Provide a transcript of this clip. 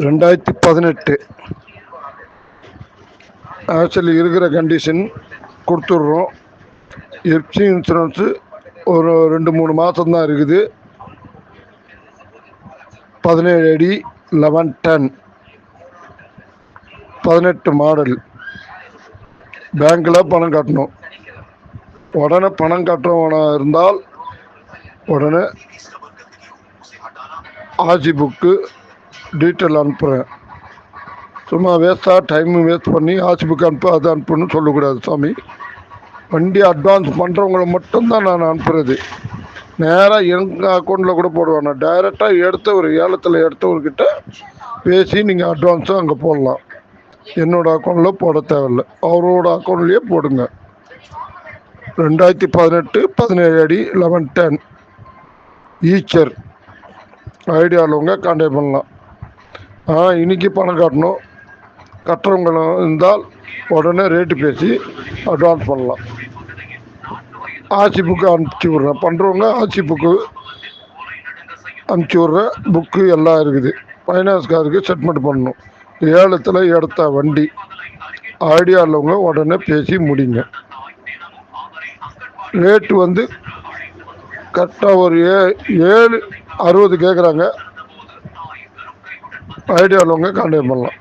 2018 actually இருக்கிற condition கொடுத்துட்றோம். FC insurance ஒரு 2-3 மாதம்தான் இருக்குது. 17 அடி 11 டன் 18 மாடல். பேங்க்கில் பணம் கட்டணும். உடனே பணம் கட்டுறவனா இருந்தால் உடனே ஆர்சி புக்கு டீட்டெயில் அனுப்புகிறேன். சும்மா வேஸ்ட்டாக டைம் வேஸ்ட் பண்ணி ஆர்சி புக்கு அனுப்பு அது அனுப்புன்னு சொல்லக்கூடாது சாமி. வண்டி அட்வான்ஸ் பண்ணுறவங்கள மட்டும்தான் நான் அனுப்புகிறது. நேராக எங்கள் அக்கௌண்ட்டில் கூட போடுவேன். நான் டைரெக்டாக ஏலத்தில் எடுத்தவர்கிட்ட பேசி நீங்கள் அட்வான்ஸும் அங்கே போடலாம். என்னோடய அக்கௌண்ட்டில் போட தேவையில்லை, அவரோட அக்கௌண்ட்லேயே போடுங்க. 2018 17 அடி 11 டன் ஈச்சர். ஐடியா உள்ளவங்க கான்டாக்ட் பண்ணலாம். இன்றைக்கி பணம் கட்டணும். கட்டுறவங்களும் இருந்தால் உடனே ரேட்டு பேசி அட்வான்ஸ் பண்ணலாம். ஆர்சி புக்கு அனுப்பிச்சி விட்றேன். பண்ணுறவங்க ஆர்சி புக்கு அனுப்பிச்சி விட்றேன். புக்கு எல்லாம் இருக்குது. ஃபைனான்ஸ்காருக்கு செட்மெண்ட் பண்ணணும். ஏலத்தில் எடுத்த வண்டி. ஐடியா உள்ளவங்க உடனே பேசி முடிங்க. ரேட்டு வந்து கரெக்டாக ஒரு 760 கேட்குறாங்க. ஐடியா உள்ளவங்க கான்டாக்ட் பண்ணலாம்.